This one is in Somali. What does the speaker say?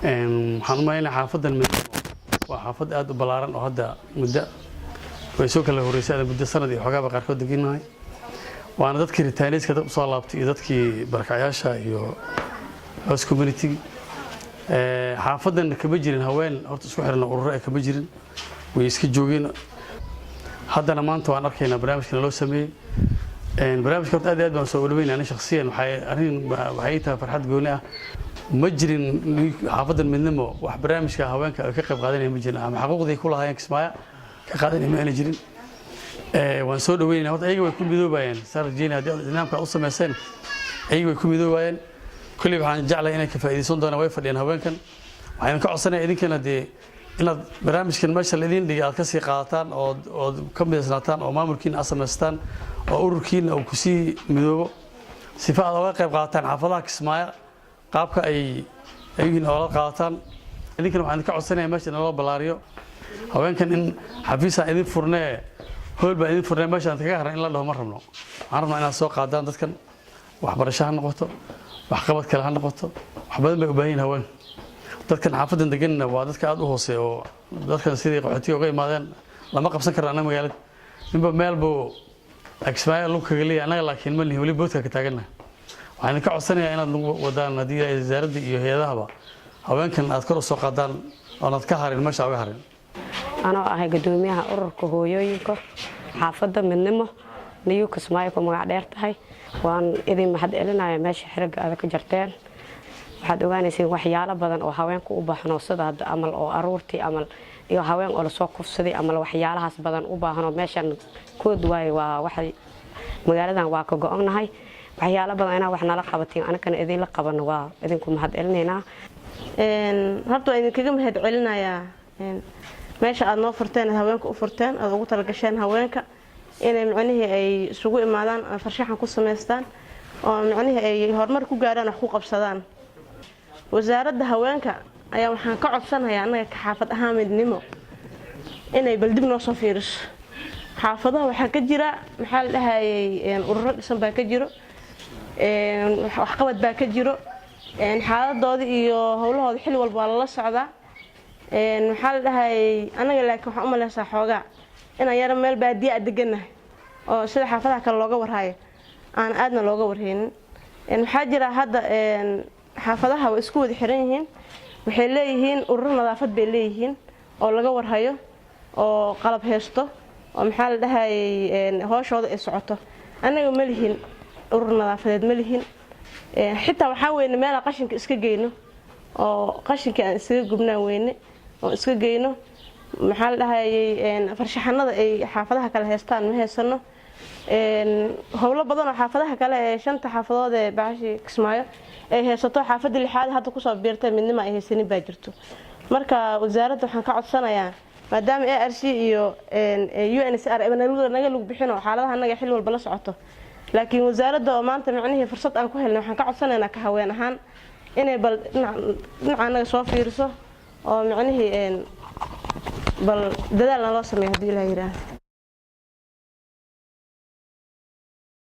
waxaan u maleynayaa xaafadan waa xaafad aad u ballaaran oo hadda muddo way soo kala horeysay muddo sanad iyo xogaaba qaarkood deganahay waana dadkii ritaaneyska dad soo laabtay iyo dadkii barakacayaasha iyo host community xaafadan kama jirin haween horta isku xiran ururo ay kama jirin way iska joogeen haddana maanta waan arkaynaa barnaamijkan loo sameeyay barnaamijka horta aad baan soo wadaweynaa aniga shakhsiyan waxay tahay farxad gooni ah ma jirin xaafadan midnimo wax barnaamijka haweenka ay ka qayb qaadanayaan ma jirin ama xuquuqdii ku lahaayeen Kismaayo ka qaadanayaan ma aanay jirin waan soo dhaweynaa horta ayaga way ku midoobayeen sarjeen hadii nidaamka u sameeyeen ayaga way ku midoobayeen kulli waxaan jeclahay inay ka faa'iideysan doonaan way fadhiyaan haweenkan waxaan ka codsanayaa idinkana inaad barnaamijkan meesha idin dhigay aad ka sii qaadataan oo ka mideysnaataan oo maamulkiina aad samaystaan oo ururkiina uu ku sii midoobo sifa aad uga qayb qaadataan xaafadaha Kismaayo qaabka ay yihiin oo la qaadataan idinkana waxaan ka codsanayaa meesha loo balaariyo haweenkan in xafiisa idin furnee hool baa idin furnee meesha kaga haran in la dhaho ma rabno waxaan rabnaa inaad soo qaadaan dadkan waxbarasho ha noqoto wax qabad kale ha noqoto wax badan bay u baahan yihiin haween dadkan xaafadan deganna waa dadka aad u hooseeyo oo dadkan sidii qaxootiga uga imaadeen lama qabsan karno anaga magaalada ninba meel buu Kismaayo lagu kaga leeyahay anaga laakiin ma lihi wali boodka ka taaganahay waxaan ka codsanayaa inaad nagu wadaan hadii ay wasaaradda iyo hay'adahaba haweenkan aad kor u soo qaadaan oo aad ka harin meesha uga harin anoo ahay gudoomiyaha ururka hooyooyinka xaafadda midnimo niyu Kismaayo ku magac dheer tahay waan idin mahad celinayaa meesha xiriga aad ka jarteen waxaad ogaanayseen waxyaalo badan oo haweenku u baahan oo sida amal oo aruurtii amal iyo haween oo la soo kufsaday amal waxyaalahaas badan u baahan oo meeshan kood waay waa waxay magaaladan waa ka go'anahay waxyaalo badan inaa wax nala qabatiin anakana idin la qabano waa idinku mahad celinaynaa horta idin kaga mahad celinayaa meesha aad noo furteen haweenku u furteen aad ugu talagasheen haweenka inay macnaheedu ay isugu imaadaan farshaxan ku sameystaan oo macnaheedu ay horumar ku gaaraan wax ku qabsadaan wasaaradda haweenka ayaa waxaan ka codsanayaa anaga ka xaafad ahaan midnimo inay bal dib noo soo fiiriso xaafadaha waxaa ka jira maxaa la dhahayay ururo dhisan baa ka jiro wax qabad baa ka jiro xaaladooda iyo howlahooda xil walba waa la socdaa maxaa la dhahayay anaga laakiin waxaan u maleysaa xoogaa inaan yara meel baadiya ah deganahay oo sida xaafadaha kale looga warhayo aan aadna looga warhaynin waxaa jira hadda xaafadaha way isku wada xiran yihiin waxay leeyihiin ururo nadaafad bay leeyihiin oo laga warhayo oo qalab heesto oo maxaa la dhahayay hooshooda ay socoto anaga ma lihin urur nadaafadeed ma lihin xitaa waxaa weyne meel qashinka iska geyno oo qashinka aan iskaga gubnaan weyne oo iska geyno maxaa la dhahayay farshaxanada ay xaafadaha kale heestaan ma heesano howlo badan oo xaafadaha kale ee shanta xaafadood ee baashi Kismaayo ay heesato xaafadda lixaad hadda ku soo biirtay midnimo ay heesanin baa jirto marka wasaaradda waxaan ka codsanayaa maadaama ARC iyo UNHCR ay naga lug bixino xaaladaha anaga xil walba la socoto laakiin wasaaradda oo maanta macnaheedu fursad aan ku helnay waxaan ka codsanaynaa ka haween ahaan inay bal dhinaca anaga soo fiiriso oo macnaheedu bal dadaal loo sameeyo hadii la yiraahdo